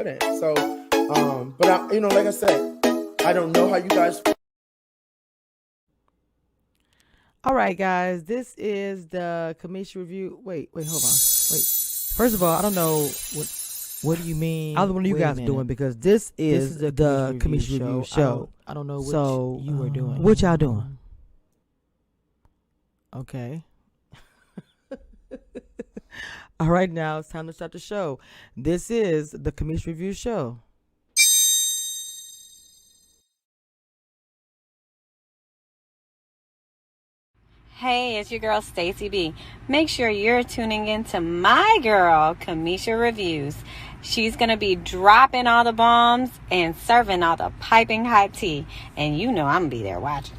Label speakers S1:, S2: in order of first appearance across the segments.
S1: good at. So, but like I said, I don't know how you guys.
S2: All right, guys, this is the commission review. Wait, hold on. Wait. First of all, I don't know what do you mean?
S3: I don't know what you guys are doing because this is the commission review show.
S2: I don't know
S3: So,
S2: what you were doing.
S3: what y'all doing?
S2: Okay. All right, now it's time to start the show. This is the commission review show.
S4: Hey, it's your girl Stacy B. Make sure you're tuning in to my girl, Kamisha Reviews. She's going to be dropping all the bombs and serving all the piping hot tea. And you know I'm going to be there watching.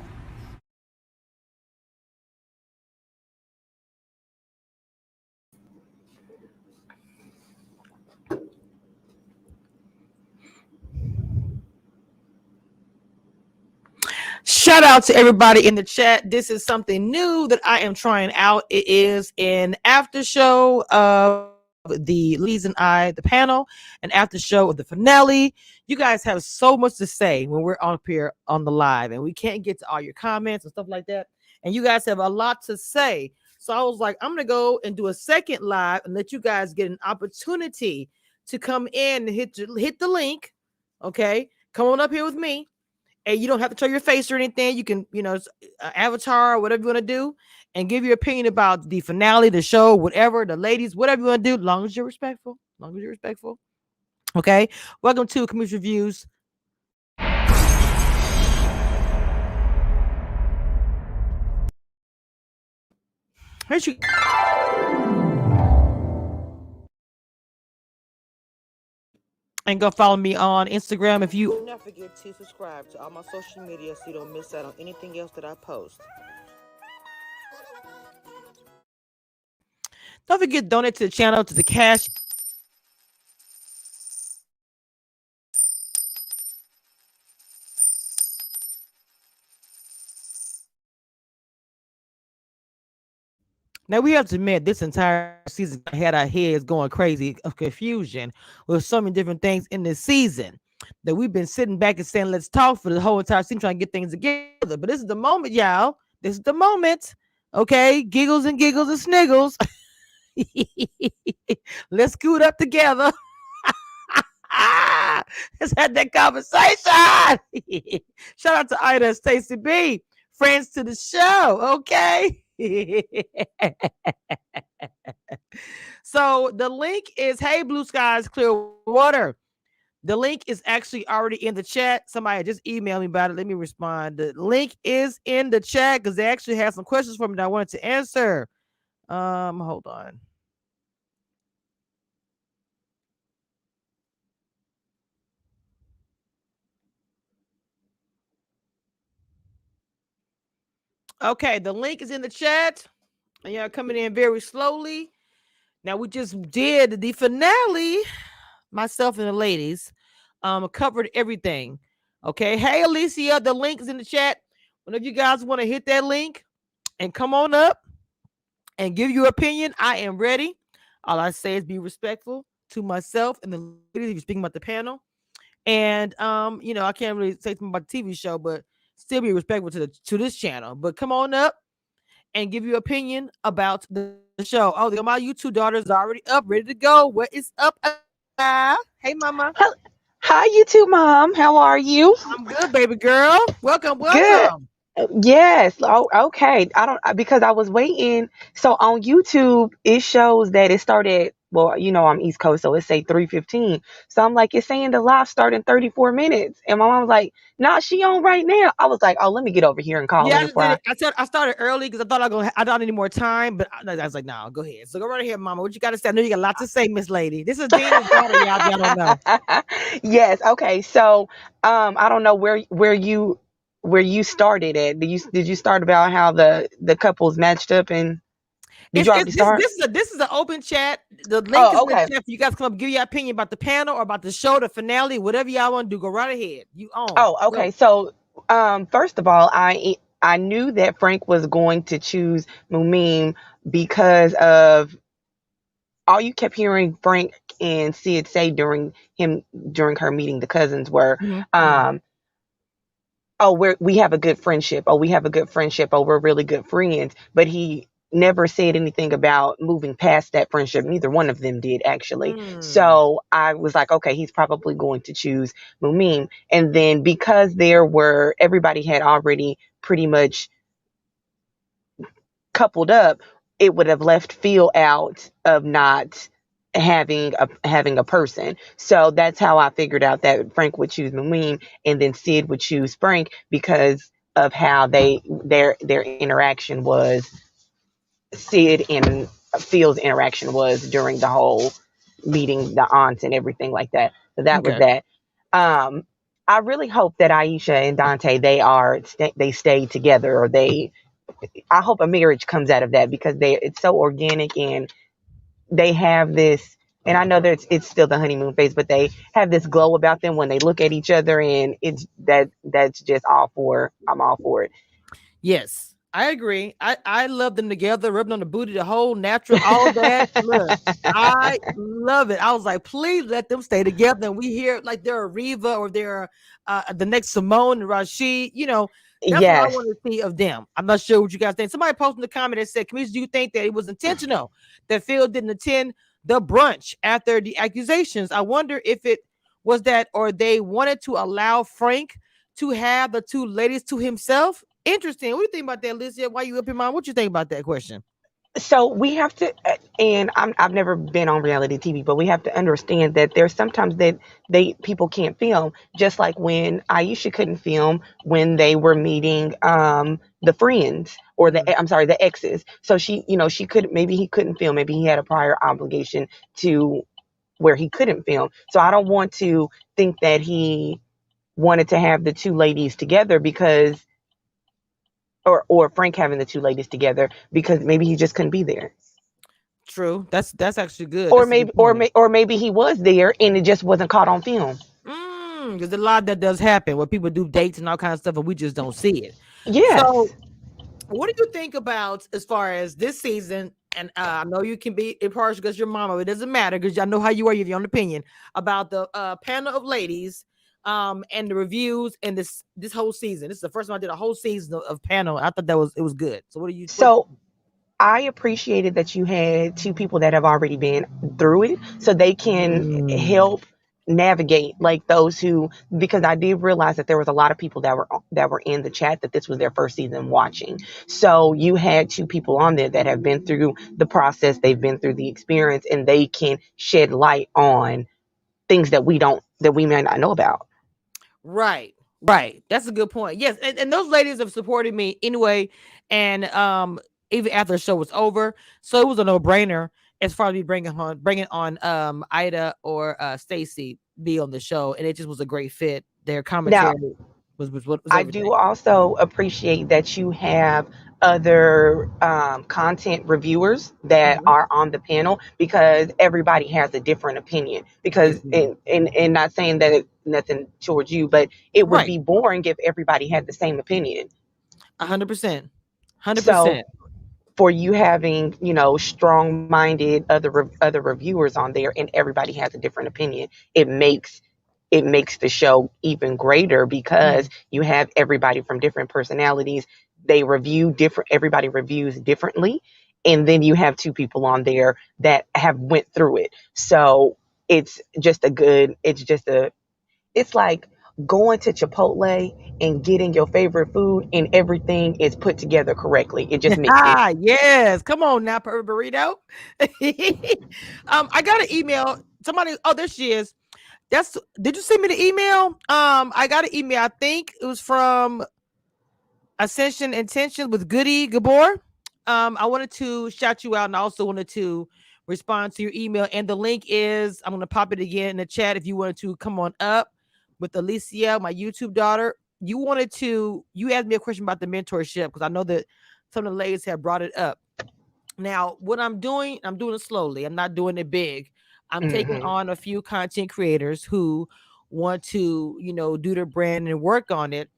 S2: Shout out to everybody in the chat. This is something new that I am trying out. It is an after show of the Lees and I, the panel, an after show of the finale. You guys have so much to say when we're up here on the live, and we can't get to all your comments and stuff like that. And you guys have a lot to say. So I was like, I'm going to go and do a second live and let you guys get an opportunity to come in and hit the link. Okay. Come on up here with me. And you don't have to show your face or anything. You can, avatar or whatever you want to do and give your opinion about the finale, the show, whatever, the ladies, whatever you want to do, long as you're respectful. Okay. Welcome to Community Reviews. Here's you. And go follow me on Instagram if you. Do not forget to subscribe to all my social media so you don't miss out on anything else that I post. Don't forget to donate to the channel, to the cash. Now, we have to admit, this entire season had our heads going crazy of confusion with so many different things in this season that we've been sitting back and saying, let's talk for the whole entire season, trying to get things together. But this is the moment, y'all. This is the moment. Okay? Giggles and sniggles. Let's scoot up together. Let's have that conversation. Shout out to Ida and Stacy B. Friends to the show. Okay? So the link is Hey Blue Skies Clear Water. The link is actually already in the chat. Somebody just emailed me about it. Let me respond. The link is in the chat because they actually have some questions for me that I wanted to answer. Hold on. Okay, the link is in the chat. And y'all coming in very slowly. Now, we just did the finale. Myself and the ladies covered everything. Okay. Hey, Aleecya, the link is in the chat. Whenever you guys want to hit that link and come on up and give your opinion, I am ready. All I say is be respectful to myself and the ladies if you're speaking about the panel. And I can't really say something about the TV show, but still be respectful to this channel. But come on up and give your opinion about the show. Oh, my YouTube daughters are already up, ready to go. What is up? Hey, mama.
S5: Hi, YouTube mom. How are you?
S2: I'm good, baby girl. Welcome.
S5: Good. Yes. Oh, okay. Because I was waiting. So on YouTube, it shows that it started. Well, I'm East Coast, so it say 3:15. So I'm like, it's saying the live start in 34 minutes. And my mom was like, nah, she on right now. I was like, oh, let me get over here and call her.
S2: I started early because I thought I don't need more time, but I was like, no, go ahead. So go right ahead, mama. What you got to say? I know you got a lot to say, Miss Lady. This is Dana's daughter, y'all don't know.
S5: Yes. Okay. So I don't know where you started at. Did you start about how the couples matched up and did you already start?
S2: This is an open chat. The link is in the chat. You guys come up, give your opinion about the panel or about the show, the finale, whatever y'all want to do. Go right ahead. You own.
S5: Oh, okay. So first of all, I knew that Frank was going to choose Mumim because of all you kept hearing Frank and Sid say during her meeting the cousins were,
S2: Mhm.
S5: oh, we have a good friendship. Oh, we have a good friendship. Oh, we're really good friends. But he never said anything about moving past that friendship. Neither one of them did, actually.
S2: Mm.
S5: So I was like, okay, he's probably going to choose Mumim. And then because everybody had already pretty much coupled up, it would have left Phil out of not having a person. So that's how I figured out that Frank would choose Mumim and then Sid would choose Frank because of how their interaction was. Sid and Phil's interaction was during the whole meeting the aunts and everything like that. So that was
S2: Okay.
S5: that. Um, I really hope that Aisha and Dante they stay together, or I hope a marriage comes out of that because it's so organic and they have this. And I know that it's still the honeymoon phase, but they have this glow about them when they look at each other, and that's just all for. I'm all for it.
S2: Yes, I agree. I love them together, rubbing on the booty, the whole natural, all that. Look, I love it. I was like, please let them stay together. And we hear like they're a Riva or they're the next Simone and Rashid. That's what I
S5: Yes.
S2: want to see of them. I'm not sure what you guys think. Somebody posted in the comment that said, "Commissioner, do you think that it was intentional that Phil didn't attend the brunch after the accusations? I wonder if it was that, or they wanted to allow Frank to have the two ladies to himself." Interesting. What do you think about that, Alicia? Why you up in mind? What you think about that question?
S5: So we have to, and I've never been on reality TV, but we have to understand that there's sometimes that people can't film, just like when Aisha couldn't film when they were meeting the friends, or I'm sorry, the exes. So she couldn't, maybe he couldn't film, maybe he had a prior obligation to where he couldn't film. So I don't want to think that he wanted to have the two ladies together because, or Frank having the two ladies together because maybe he just couldn't be there.
S2: True. That's actually good.
S5: Or
S2: That's a
S5: maybe
S2: good point.
S5: or maybe he was there and it just wasn't caught on film.
S2: There's a lot that does happen where people do dates and all kinds of stuff, and we just don't see it. So,
S5: Yes.
S2: what do you think about as far as this season? And I know you can be impartial because your mama. It doesn't matter because I know how you are. You have your own opinion about the panel of ladies, and the reviews and this whole season. This is the first time I did a whole season of panel. I thought it was good. So, what do you? What?
S5: So I appreciated that you had two people that have already been through it so they can
S2: Mm,
S5: help navigate, like those who, because I did realize that there was a lot of people that were in the chat that this was their first season watching. So you had two people on there that have been through the process, they've been through the experience, and they can shed light on things that we may not know about.
S2: right, right. That's a good point. Yes, and those ladies have supported me anyway, and even after the show was over, so it was a no brainer as far as me bringing on Ida or Stacy be on the show, and it just was a great fit. Their commentary
S5: Now,
S2: was
S5: I do
S2: everything.
S5: also appreciate that you have other content reviewers that
S2: Mhm.
S5: are on the panel because everybody has a different opinion.
S2: They
S5: Because,
S2: do.
S5: and not saying that nothing towards you, but it would
S2: Right,
S5: be boring if everybody had the same opinion.
S2: 100%, 100%.
S5: So for you having, strong-minded other reviewers on there and everybody has a different opinion, it makes the show even greater because
S2: Mhm.
S5: you have everybody from different personalities. They review different Everybody reviews differently, and then you have two people on there that have went through it. So it's like going to Chipotle and getting your favorite food and everything is put together correctly. It just mixes.
S2: Yes, come on now, burrito. I got an email. Somebody, oh, there she is. Did you send me the email? I got an email. I think it was from Ascension Intention with Goody Gabor. I wanted to shout you out, and I also wanted to respond to your email. And the link is, I'm gonna pop it again in the chat if you wanted to come on up with Aleecya, my YouTube daughter. You asked me a question about the mentorship because I know that some of the ladies have brought it up. Now, what I'm doing it slowly. I'm not doing it big. I'm taking
S5: Hmm.
S2: on a few content creators who want to, do their brand and work on it.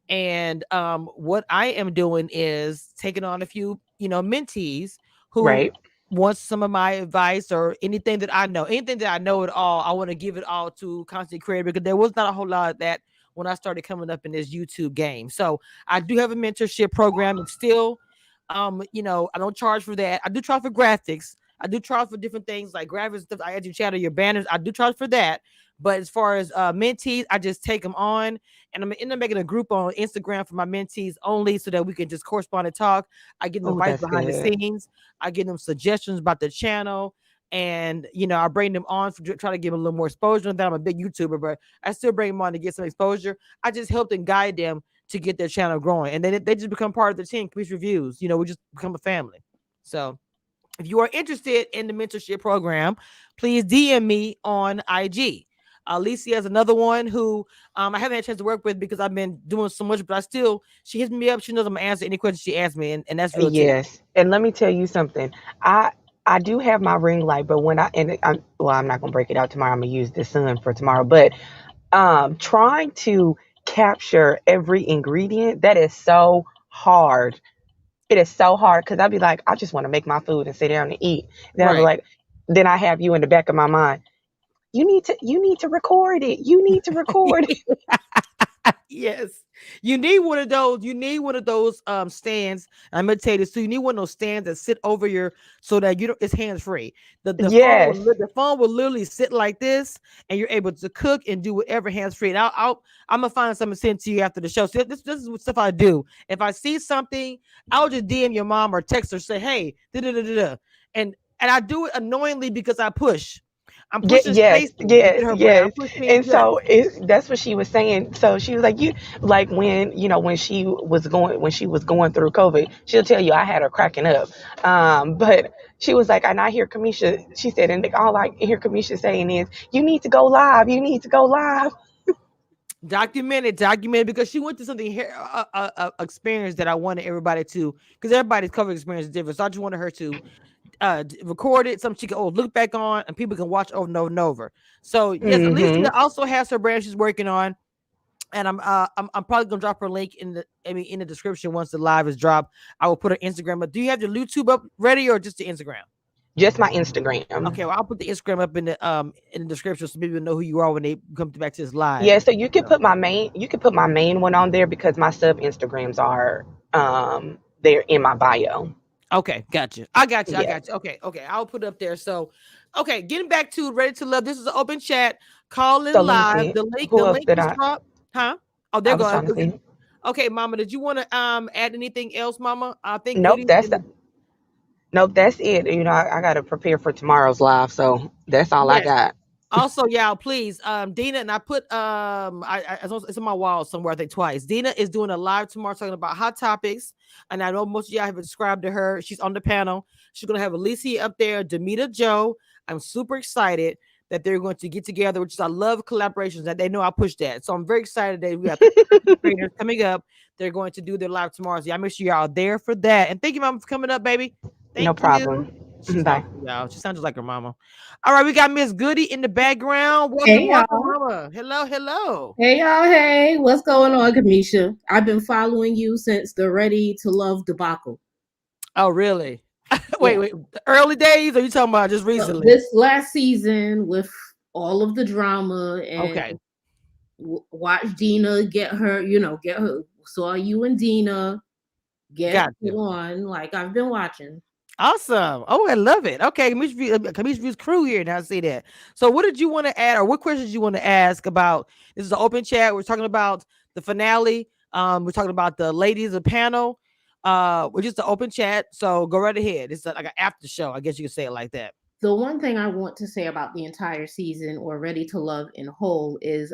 S2: And what I am doing is taking on a few, mentees who
S5: Right.
S2: wants some of my advice or anything that I know at all, I want to give it all to content creator, because there was not a whole lot of that when I started coming up in this YouTube game. So I do have a mentorship program. It's still, I don't charge for that. I do charge for graphics. I do charge for different things like graphics stuff. I do chat your banners. I do charge for that. But as far as mentees, I just take them on, and I'm end up making a group on Instagram for my mentees only, so that we can just correspond and talk. I give them
S5: Oh,
S2: advice
S5: that's
S2: behind the
S5: good.
S2: scenes. I give them suggestions about the channel, and I bring them on for try to give them a little more exposure. That I'm a big YouTuber, but I still bring them on to get some exposure. I just help and guide them to get their channel growing, and then they just become part of the team. Community Reviews, we just become a family. So if you are interested in the mentorship program, please DM me on IG. Aleecya is another one who I haven't had a chance to work with because I've been doing so much, but she hits me up. She knows I'm gonna answer any question she asks me, and that's real too.
S5: Yes, and let me tell you something. I do have my ring light, but I'm not gonna break it out tomorrow. I'm gonna use the sun for tomorrow. But trying to capture every ingredient, that is so hard. It is so hard because I'd be like, I just want to make my food and sit down and eat. Then I'd be
S2: Right.
S5: like, then I have you in the back of my mind. You need to record it. You need to record it.
S2: Yes, you need one of those. You need one of those stands. I'm gonna tell you this too. You need one of those stands that sit over your, so that you don't. It's hands free. The phone will
S5: Yes.
S2: the phone will literally sit like this, and you're able to cook and do whatever hands free. And I'm gonna find something to send to you after the show. So this is what stuff I do. If I see something, I'll just DM your mom or text her, say, hey, da da da da da, and I do it annoyingly because I push. I'm pushing
S5: Yes,
S2: Stacy to get
S5: yes,
S2: her brand. I'm
S5: yes.
S2: pushing
S5: And
S2: yes.
S5: so that's what she was saying. So she was like, you like when she was going through COVID, she'll tell you I had her cracking up. But she was like, and I hear Kamisha, she said, and all I hear Kamisha saying is, you need to go live. You need to go live.
S2: Documented because she went through something here, experience that I wanted everybody to, because everybody's cover experience is different. So I just wanted her to record it, something she can look back on, and people can watch over and over and over. So yes, Aleecya
S5: Hmm.
S2: also has her brand she's working on, and I'm probably gonna drop her link in the description once the live is dropped. I will put her Instagram. But do you have your YouTube up ready or just the Instagram?
S5: Just my Instagram.
S2: Okay, well I'll put the Instagram up in the description so people know who you are when they come back to this live.
S5: Yeah, so you can put my main one on there because my sub Instagrams are they're in my bio.
S2: Okay, gotcha. I got you. I
S5: Yeah.
S2: got you. Okay, okay. I'll put it up there. So, okay, getting back to Ready to Love. This is an open chat. Call in
S5: So let me
S2: live.
S5: see.
S2: The link,
S5: Who
S2: the
S5: else
S2: link
S5: did
S2: is
S5: I
S2: dropped. Huh? Oh, there
S5: I
S2: go.
S5: was trying to see?
S2: Okay, Mama. Did you want to add anything else, Mama? I think
S5: Nope,
S2: Goody.
S5: that's it. I gotta prepare for tomorrow's live, so that's all I
S2: Yes.
S5: got.
S2: Also, y'all, please, Dina, and I put it's on my wall somewhere, I think twice. Dina is doing a live tomorrow talking about hot topics, and I know most of y'all have subscribed to her. She's on the panel. She's gonna have Aleecya up there, Demita Joe. I'm super excited that they're going to get together, which is I love collaborations. That they know I push that, so I'm very excited that we got the creators coming up. They're going to do their live tomorrow. So y'all make sure y'all are there for that. And thank you, Mama, for coming up, baby.
S5: No
S2: Thank you.
S5: problem.
S2: She's
S5: Bye.
S2: awesome, y'all. She sounds just like her mama. All right, we got Miss Goody in the background. Welcome,
S6: Hey
S2: welcome,
S6: y'all.
S2: mama. Hello, hello.
S6: Hey y'all. Hey, what's going on, Kamisha? I've been following you since the Ready to Love debacle.
S2: Oh, really?
S6: Yeah.
S2: wait. The early days, or you talking about just recently?
S6: This last season with all of the drama and
S2: Okay,
S6: watch Dina get her, get her. Saw you and Dina get
S2: got you.
S6: on. Like I've been watching.
S2: Awesome. Oh, I love it. Okay, Kamisha View's crew here. Now I see that. So, what did you want to add, or what questions you want to ask about? This is an open chat. We're talking about the finale. We're talking about the ladies of panel. We're just an open chat. So go right ahead. It's like an after show. I guess you could say it like that.
S6: The one thing I want to say about the entire season or Ready to Love in whole is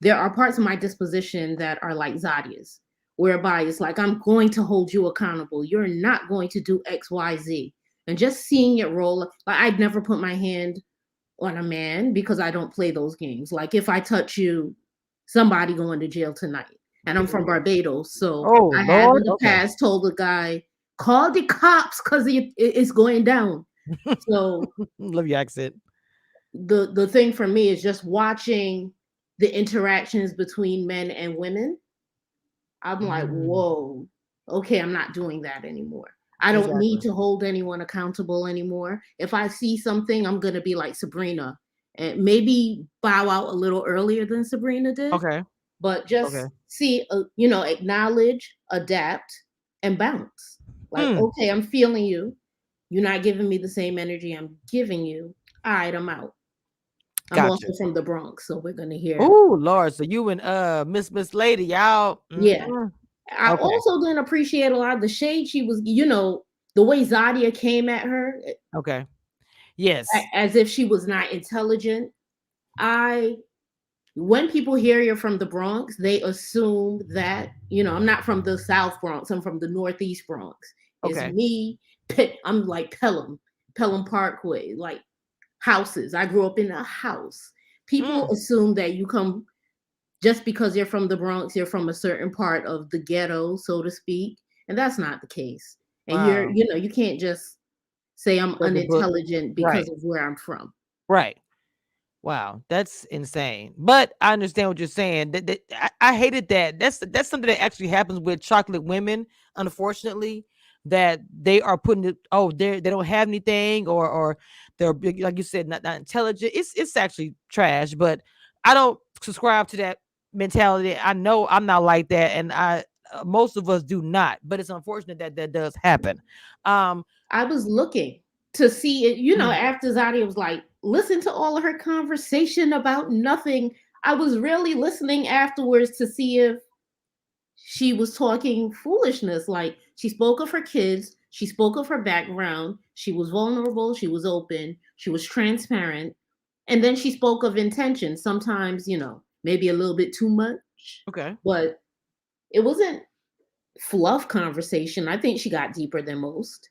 S6: there are parts of my disposition that are like Zadia's, whereby it's like, I'm going to hold you accountable. You're not going to do X, Y, Z. And just seeing it roll, like I'd never put my hand on a man because I don't play those games. Like if I touch you, somebody going to jail tonight. And I'm from Barbados. So
S2: Oh
S6: I have in
S2: Lord.
S6: the
S2: Okay.
S6: past told the guy, call the cops because it's going down. So
S2: Love your accent.
S6: the thing for me is just watching the interactions between men and women. I'm like, whoa, okay, I'm not doing that anymore. I don't
S2: Exactly.
S6: need to hold anyone accountable anymore. If I see something, I'm going to be like Sabrina and maybe bow out a little earlier than Sabrina did,
S2: Okay.
S6: but just
S2: Okay.
S6: see, acknowledge, adapt, and bounce. Like,
S2: Mm,
S6: okay, I'm feeling you. You're not giving me the same energy I'm giving you. All right, I'm out. I'm
S2: gotcha.
S6: also from the Bronx, so we're going to hear.
S2: Oh Lord, so you and Miss Lady, y'all.
S6: Yeah. I
S2: Okay.
S6: also didn't appreciate a lot of the shade she was, the way Zadia came at her
S2: Okay. Yes.
S6: as if she was not intelligent. When people hear you're from the Bronx, they assume that, I'm not from the South Bronx, I'm from the Northeast Bronx. It's
S2: Okay.
S6: me, I'm like Pelham Parkway, like houses. I grew up in a house. People assume that you come just because you're from the Bronx, you're from a certain part of the ghetto, so to speak. And that's not the case. And
S2: Wow.
S6: you can't just say I'm
S2: Read the book.
S6: unintelligent
S2: Right.
S6: because of where I'm from.
S2: Right. Wow, that's insane. But I understand what you're saying. I hated that. That's something that actually happens with chocolate women, unfortunately, that they are putting it. Oh, they don't have anything, or they're like you said, not intelligent. It's actually trash. But I don't subscribe to that mentality. I know I'm not like that, and most of us do not. But it's unfortunate that that does happen.
S6: I was looking to see it, after Zadia was like, listen to all of her conversation about nothing. I was really listening afterwards to see if she was talking foolishness. Like, she spoke of her kids, she spoke of her background, she was vulnerable, she was open, she was transparent, and then she spoke of intention. Sometimes, maybe a little bit too much,
S2: Okay.
S6: but it wasn't fluff conversation. I think she got deeper than most.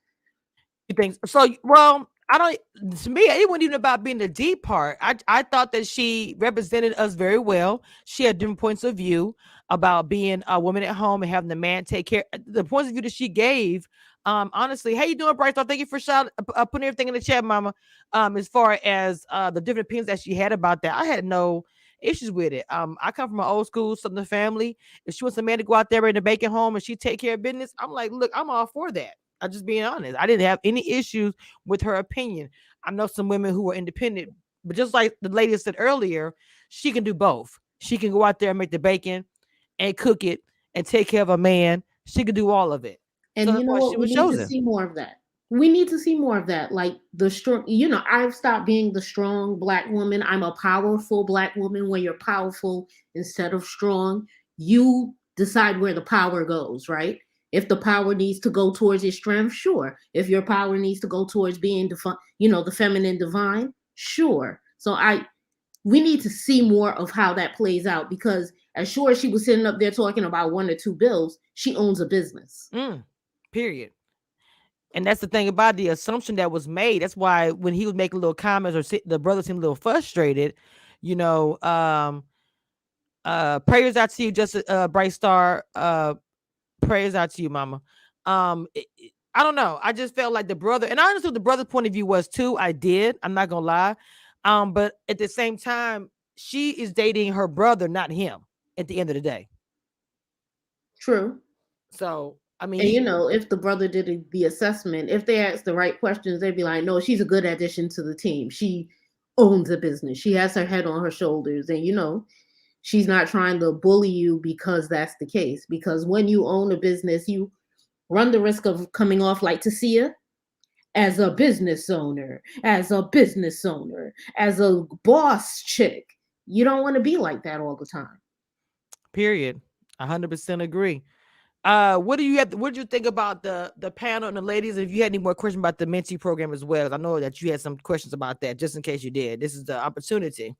S2: You think so? Well, I don't. To me, it wasn't even about being the deep part. I thought that she represented us very well. She had different points of view about being a woman at home and having the man take care. The points of view that she gave, honestly, how you doing, Bryce? Thank you for putting everything in the chat, Mama. As far as the different opinions that she had about that, I had no issues with it. I come from an old school Southern family. If she wants a man to go out there in the bacon home and she take care of business, I'm like, look, I'm all for that. I'm just being honest. I didn't have any issues with her opinion. I know some women who are independent, but just like the lady said earlier, she can do both. She can go out there and make the bacon and cook it and take care of a man. She can do all of it.
S6: And
S2: So
S6: you
S2: that's
S6: know
S2: why she
S6: what? We
S2: was
S6: need to
S2: chosen.
S6: see more of that. We need to see more of that. Like the strong, I've stopped being the strong Black woman. I'm a powerful Black woman. When you're powerful instead of strong, you decide where the power goes, right? If the power needs to go towards your strength, sure. If your power needs to go towards being the feminine divine, sure. So we need to see more of how that plays out, because as sure as she was sitting up there talking about 1 or 2 bills, she owns a business.
S2: Period. And that's the thing about the assumption that was made. That's why when he was making little comments or the brother seemed a little frustrated, prayers out to you, just Bright Star. Prayers out to you, Mama. I don't know. I just felt like the brother, and I understood the brother's point of view was too. I did. I'm not gonna lie. But at the same time, she is dating her brother, not him. At the end of the day.
S6: True.
S2: So I mean,
S6: And if the brother did the assessment, if they asked the right questions, they'd be like, no, she's a good addition to the team. She owns a business. She has her head on her shoulders. And she's not trying to bully you because that's the case. Because when you own a business, you run the risk of coming off like Tasia as a business owner, as a boss chick. You don't want to be like that all the time.
S2: Period. 100% agree. What do you think about the panel and the ladies? If you had any more questions about the mentee program as well, I know that you had some questions about that. Just in case you did, this is the opportunity.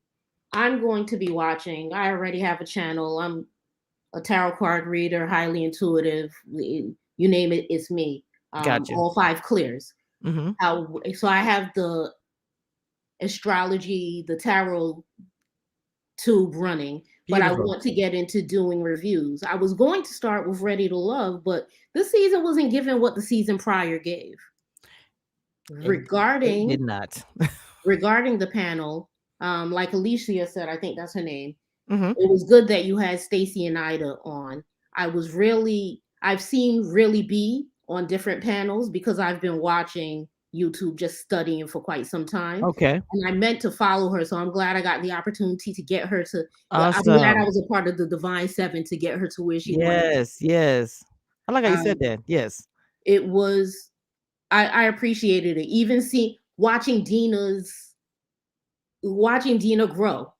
S6: I'm going to be watching. I already have a channel. I'm a tarot card reader, highly intuitive. You name it, it's me.
S2: Gotcha.
S6: All 5 clears.
S2: Mm-hmm.
S6: So I have the astrology, the tarot tube running. Beautiful. But I want to get into doing reviews. I was going to start with Ready to Love, but this season wasn't given what the season prior gave. Regarding
S2: it did not.
S6: Regarding the panel, like Aleecya said, I think that's her name.
S2: Mm-hmm.
S6: It was good that you had Stacey and Ida on. I've seen Really B on different panels because I've been watching YouTube, just studying for quite some time.
S2: Okay.
S6: And I meant to follow her, so I'm glad I got the opportunity to get her to. I'm glad I
S2: Awesome.
S6: was a part of the Divine Seven to get her to where she wanted.
S2: Yes, yes. I like how you said that. Yes.
S6: It was. I appreciated it. Even watching Dina grow,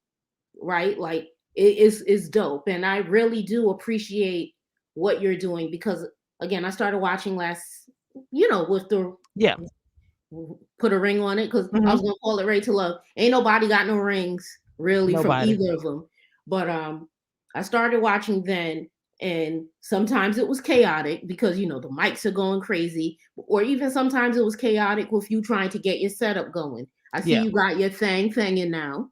S6: right? Like it's dope, and I really do appreciate what you're doing because again, I started watching last, with the put a ring on it because I was gonna call it Ready to Love. Ain't nobody got no rings really from either of them, but I started watching then, and sometimes it was chaotic because the mics are going crazy, or even sometimes it was chaotic with you trying to get your setup going. I see you got your thinging now.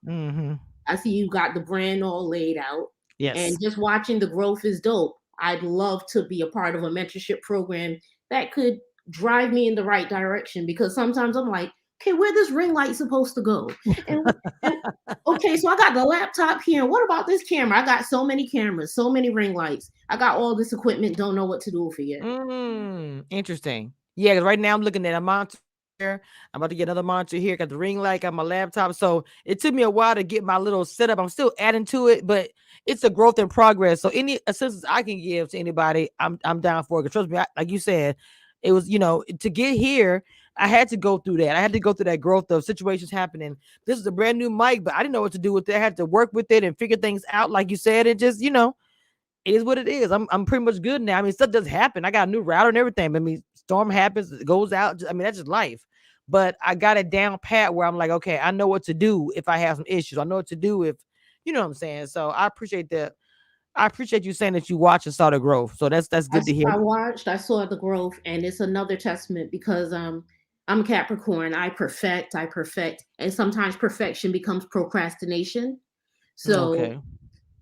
S6: I see you got the brand all laid out.
S2: Yes.
S6: And just watching the growth is dope. I'd love to be a part of a mentorship program that could drive me in the right direction because sometimes I'm like, okay, where this ring light supposed to go? And okay, so I got the laptop here. What about this camera? I got so many cameras, so many ring lights. I got all this equipment, don't know what to do with it yet.
S2: Interesting. Yeah, because right now I'm looking at a monitor. I'm about to get another monitor here. Got the ring light, got my laptop. So it took me a while to get my little setup. I'm still adding to it, but it's a growth in progress. So any assistance I can give to anybody, I'm down for it. Because trust me, like you said, it was, to get here, I had to go through that. I had to go through that growth of situations happening. This is a brand new mic, but I didn't know what to do with it. I had to work with it and figure things out. Like you said, it just, it is what it is. I'm pretty much good now. I mean, stuff does happen. I got a new router and everything. I mean, storm happens, it goes out. I mean, that's just life. But I got it down pat where I'm like, okay, I know what to do if I have some issues. I know what to do if, you know what I'm saying? So I appreciate that. I appreciate you saying that you watched and saw the growth. So that's good to hear.
S6: I saw the growth, and it's another testament because I'm a Capricorn. I perfect, and sometimes perfection becomes procrastination. So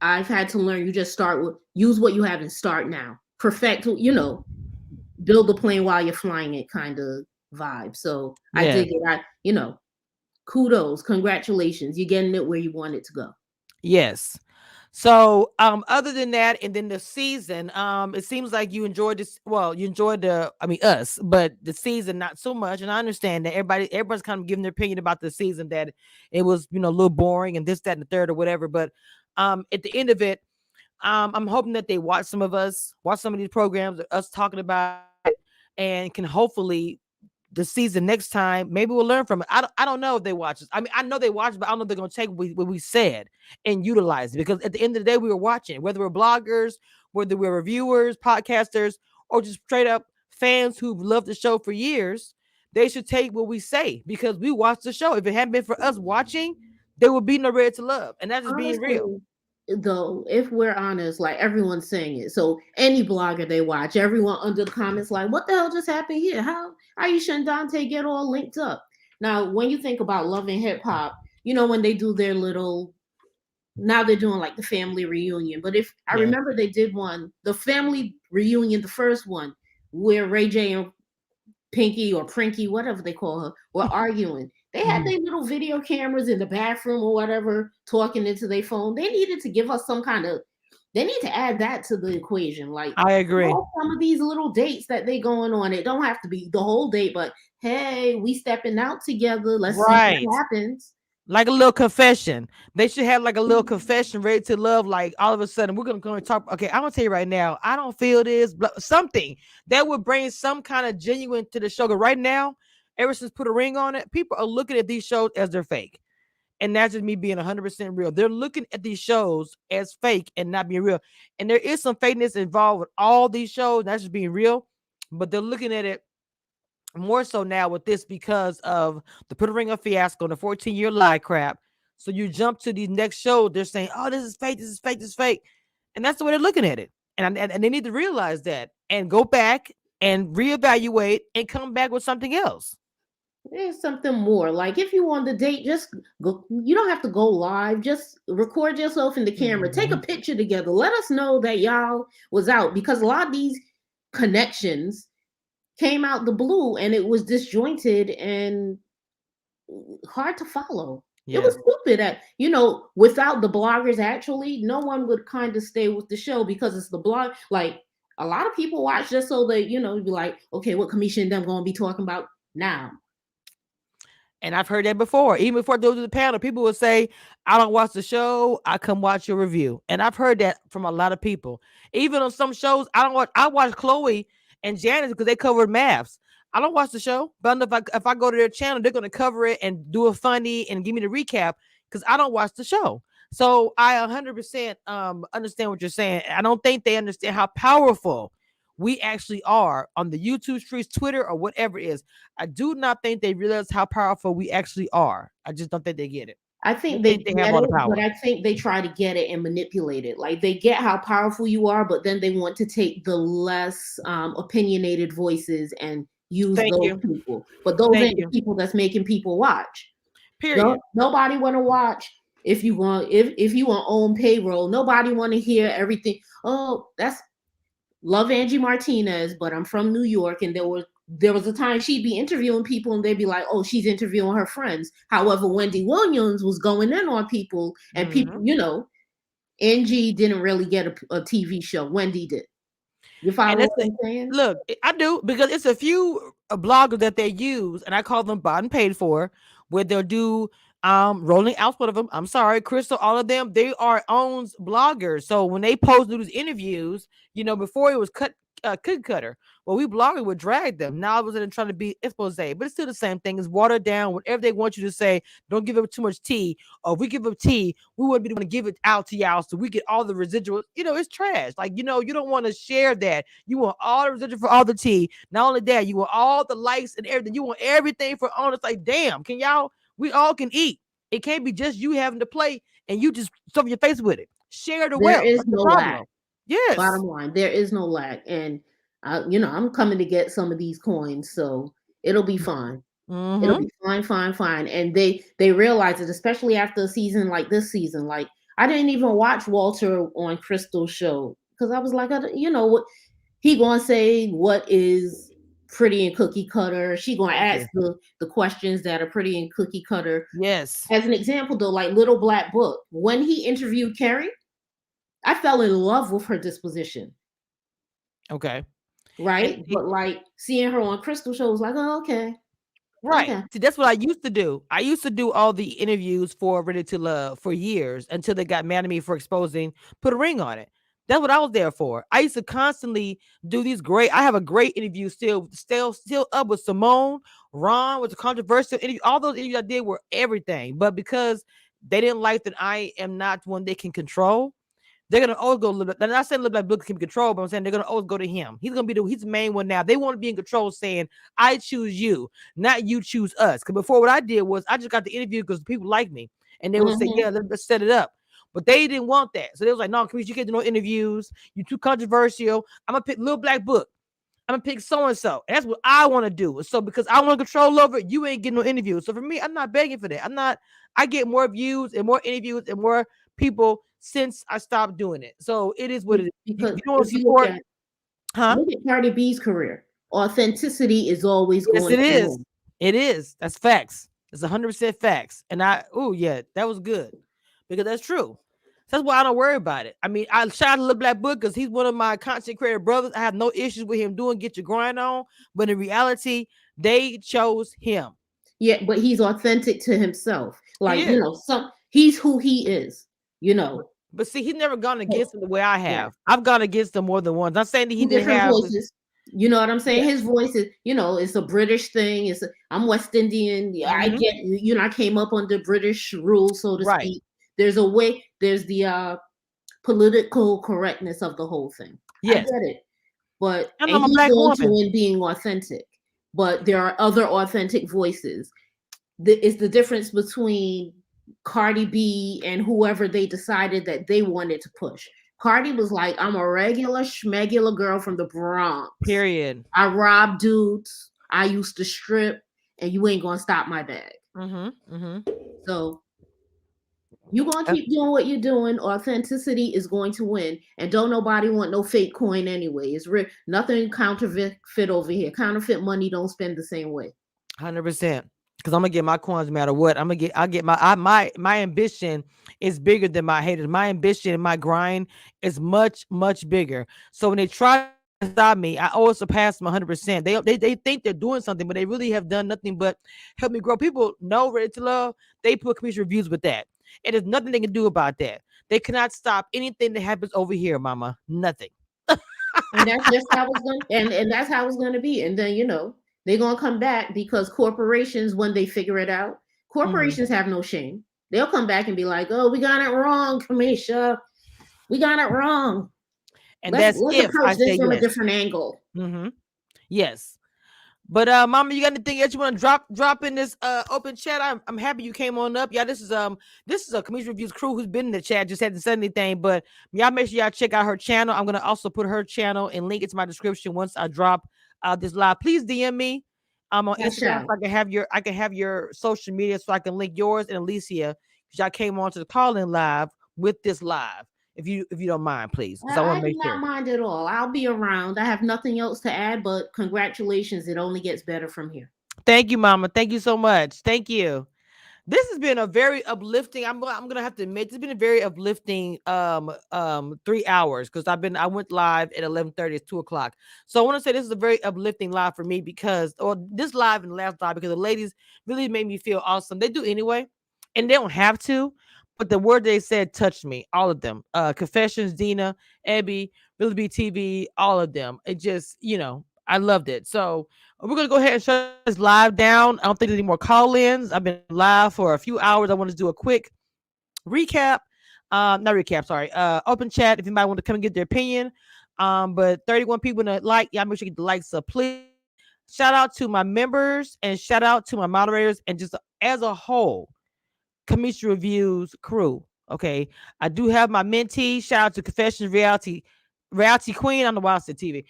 S6: I've had to learn. You just use what you have and start now. Perfect, build the plane while you're flying it kind of vibe. So I dig it. Kudos, congratulations. You're getting it where you want it to go.
S2: Yes. So other than that, and then the season, it seems like you enjoyed this. Well, you enjoyed us, but the season not so much. And I understand that everybody's kind of giving their opinion about the season, that it was, a little boring and this, that, and the third or whatever. But at the end of it, I'm hoping that they watch some of these programs, us talking about it, and can hopefully the season next time, maybe we'll learn from it. I don't know if they watch this. I mean, I know they watch, but I don't know if they're going to take what we said and utilize it, because at the end of the day, we were watching, whether we're bloggers, whether we're reviewers, podcasters, or just straight up fans who've loved the show for years. They should take what we say because we watched the show. If it hadn't been for us watching, there would be no Ready to Love. And that's just being real.
S6: Though, if we're honest, like everyone's saying it. So any blogger they watch, everyone under the comments like, what the hell just happened here? How Aisha and Dante get all linked up? Now, when you think about Love and Hip Hop, when they do their little, now they're doing like the family reunion. But if I remember, they did the family reunion, the first one, where Ray J and Pinky or Prinky, whatever they call her, were arguing. They had their little video cameras in the bathroom or whatever, talking into their phone. They needed to give us they need to add that to the equation. Like,
S2: I agree.
S6: Some of these little dates that they going on, it don't have to be the whole date, but hey, we stepping out together. Let's see what happens.
S2: Like a little confession. They should have like a little confession, Ready to Love. Like all of a sudden, we're going to talk. Okay, I'm going to tell you right now, I don't feel this, but something that would bring some kind of genuine to the show. But right now, ever since Put a Ring on It, people are looking at these shows as they're fake. And that's just me being 100% real. They're looking at these shows as fake and not being real. And there is some fakeness involved with all these shows. That's just being real. But they're looking at it more so now with this because of the Put a Ring on fiasco and the 14-year lie crap. So you jump to these next shows, they're saying, oh, this is fake, this is fake, this is fake. And that's the way they're looking at it. And they need to realize that and go back and reevaluate and come back with something else.
S6: There's something more. Like if you want the date, just go. You don't have to go live. Just record yourself in the camera. Take a picture together. Let us know that y'all was out, because a lot of these connections came out the blue and it was disjointed and hard to follow. It was stupid that, without the bloggers, actually, no one would kind of stay with the show because it's the blog. Like A lot of people watch just so they, be like, okay, what Kamisha and them gonna be talking about now?
S2: And I've heard that before. Even before I go to the panel, people will say, I don't watch the show, I come watch your review. And I've heard that from a lot of people. Even on some shows, I watch Chloe and Janice because they covered maths. I don't watch the show, but if I go to their channel, they're going to cover it and do a funny and give me the recap because I don't watch the show. So I 100% understand what you're saying. I don't think they understand how powerful we actually are on the YouTube streets, Twitter, or whatever it is. I do not think they realize how powerful we actually are. I just don't think they get it.
S6: I think they have all the power, but I think they try to get it and manipulate it. Like they get how powerful you are, but then they want to take the less opinionated voices and use those people. But those ain't the people that's making people watch.
S2: Period.
S6: Nobody want to watch. If you want own payroll, nobody want to hear everything. Oh, that's love Angie Martinez, but I'm from New York, and there was a time she'd be interviewing people and they'd be like, oh, she's interviewing her friends. However, Wendy Williams was going in on people, and people, Angie didn't really get a TV show. Wendy did. You follow what I'm saying?
S2: Look, I do, because it's a few bloggers that they use, and I call them bought and paid for, where they'll do Rolling Out, one of them. I'm sorry, Crystal, all of them, they are owns bloggers. So when they post these interviews, before it was cookie cutter. Well, we bloggers would drag them. Now I wasn't trying to be expose, but it's still the same thing. It's watered down. Whatever they want you to say, don't give up too much tea. Or if we give up tea, we wouldn't be able to give it out to y'all so we get all the residuals. It's trash. Like, you don't want to share that. You want all the residual for all the tea. Not only that, you want all the likes and everything. You want everything for on. It's like, damn, we all can eat. It can't be just you having to play and you just stuff your face with it. Share the wealth.
S6: There is no lag.
S2: Yes.
S6: Bottom line, there is no lag. And, I'm coming to get some of these coins, so it'll be fine. Mm-hmm. It'll be fine. And they realize it, especially after a season like this season. Like, I didn't even watch Walter on Crystal's show because I was like, what he gonna say, what is pretty and cookie cutter? She gonna ask the questions that are pretty and cookie cutter.
S2: Yes.
S6: As an example, though, like Little Black Book, when he interviewed Carrie, I fell in love with her disposition.
S2: Okay.
S6: Right? But like seeing her on Crystal show was like, oh, okay.
S2: Right. Okay. See, that's what I used to do. I used to do all the interviews for Ready to Love for years until they got mad at me for exposing Put a Ring on It. That's what I was there for. I used to constantly do these I have a great interview still up with Simone, Ron, with the controversial interview. All those interviews I did were everything. But because they didn't like that I am not one they can control, they're gonna always go. They're not saying Little Black Book can control, but I'm saying they're gonna always go to him. He's gonna be he's the main one now. They want to be in control, saying I choose you, not you choose us. Because before, what I did was I just got the interview because people like me, and they would say, yeah, let's set it up. But they didn't want that, so they was like, no, Kamisha, you can't do no interviews. You're too controversial. I'm gonna pick Little Black Book. I'm gonna pick so and so. That's what I want to do. So because I want control over it, you ain't getting no interviews. So for me, I'm not begging for that. I get more views and more interviews and more people since I stopped doing it. So it is what it is.
S6: Because look at Cardi B's career. Authenticity is always going.
S2: Yes, it is. It is. That's facts. It's 100% facts. And that was good because that's true. That's why I don't worry about it. I mean, I shout out to Little Black Book because he's one of my content creator brothers. I have no issues with him doing Get Your Grind On, but in reality, they chose him.
S6: Yeah, but he's authentic to himself. Like, he's who he is,
S2: But see, he's never gone against him the way I have. Yeah. I've gone against him more than once. I'm saying that he didn't have
S6: voices. You know what I'm saying? Yeah. His voice is, it's a British thing. I'm West Indian. Mm-hmm. I get, I came up under British rule, so to speak. There's a way. There's the political correctness of the whole thing. Yes. I get it. But
S2: I'm a black woman
S6: in being authentic. But there are other authentic voices. It's the difference between Cardi B and whoever they decided that they wanted to push. Cardi was like, I'm a regular schmegular girl from the Bronx.
S2: Period.
S6: I rob dudes. I used to strip, and you ain't gonna stop my bag.
S2: Mm-hmm. Mm-hmm.
S6: So you're gonna keep doing what you're doing. Authenticity is going to win, and don't nobody want no fake coin anyway. It's nothing counterfeit over here. Counterfeit money don't spend the same way.
S2: 100%. Because I'm gonna get my coins no matter what. I'll get my ambition is bigger than my haters. My ambition and my grind is much, much bigger. So when they try stop me. I always surpass them 100%. They think they're doing something, but they really have done nothing but help me grow. People know Ready to Love. They put community reviews with that. And there's nothing they can do about that. They cannot stop anything that happens over here, mama. Nothing.
S6: And that's just how it's going and that's how it's going to be. And then, they're going to come back because corporations, when they figure it out, corporations have no shame. They'll come back and be like, oh, we got it wrong, Kamisha. We got it wrong.
S2: And let's
S6: approach this from a different angle.
S2: Yes. But mama, you got anything else you want to drop in this open chat? I'm happy you came on up. Yeah, this is a Community Reviews crew who's been in the chat, just hadn't said anything. But y'all make sure y'all check out her channel. I'm gonna also put her channel and link it to my description once I drop this live. Please DM me. I'm on Instagram so I can have your social media so I can link yours and Aleecya, because y'all came on to the call-in live with this live. If you don't mind, please.
S6: I do not mind at all. I'll be around. I have nothing else to add, but congratulations. It only gets better from here.
S2: Thank you, mama. Thank you so much. Thank you. This has been a very uplifting. I'm gonna have to admit, it's been a very uplifting 3 hours, because I went live at 11:30. It's 2:00. So I want to say this is a very uplifting live for me, because this live and the last live, because the ladies really made me feel awesome. They do anyway, and they don't have to. But the word they said touched me, all of them. Confessions, Dina, Abby, Billy B TV, all of them. It just, I loved it. So we're going to go ahead and shut this live down. I don't think there's any more call-ins. I've been live for a few hours. I want to do a quick recap. Open chat if anybody want to come and get their opinion. But 31 people in the y'all make sure you get the likes up, please. Shout out to my members and shout out to my moderators, and just as a whole, Community Reviews crew. Okay, I do have my mentee. Shout out to Confessions Reality Queen. I don't know why I said TV.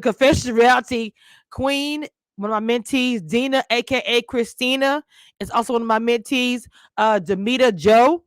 S2: Confessions Reality Queen, one of my mentees. Dina, aka Christina, is also one of my mentees. Demita Joe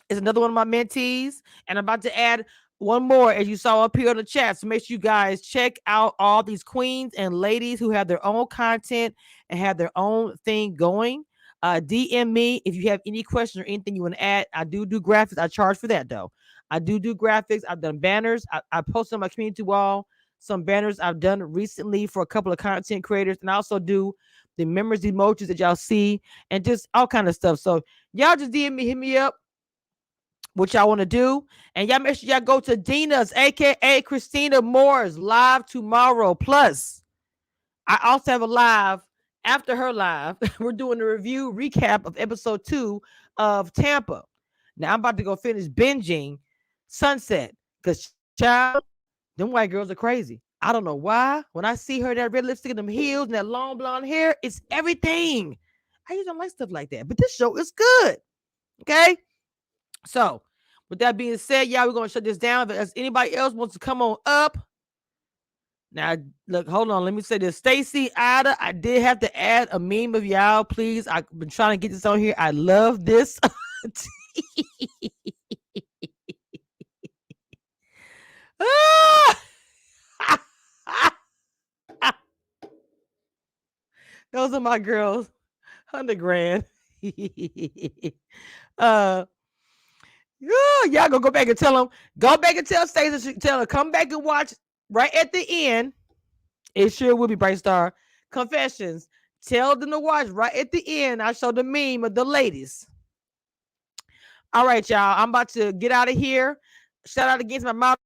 S2: is another one of my mentees, and I'm about to add one more, as you saw up here on the chat. So make sure you guys check out all these queens and ladies who have their own content and have their own thing going. DM me if you have any questions or anything you want to add. I do graphics. I charge for that, though. I do graphics. I've done banners. I post on my community wall some banners I've done recently for a couple of content creators, and I also do the members emojis that y'all see and just all kind of stuff. So y'all just DM me, hit me up, what y'all want to do, and y'all make sure y'all go to Dina's, aka Christina Moore's live tomorrow. Plus, I also have a live. After her live, we're doing a review recap of episode 2 of Tampa. Now I'm about to go finish binging Sunset, because child, them white girls are crazy. I don't know why. When I see her, that red lipstick and them heels and that long blonde hair, it's everything. I usually don't like stuff like that, but this show is good. Okay. So with that being said, y'all, we're going to shut this down. If anybody else wants to come on up. Now, look, hold on. Let me say this. Stacy, Ida, I did have to add a meme of y'all, please. I've been trying to get this on here. I love this. Those are my girls. 100 grand. Y'all gonna go back and tell them. Go back and tell Stacey. Tell her, come back and watch right at the end. It sure will be Bright Star Confessions. Tell them to watch right at the end. I show the meme of the ladies. All right, y'all. I'm about to get out of here. Shout out again to my mom.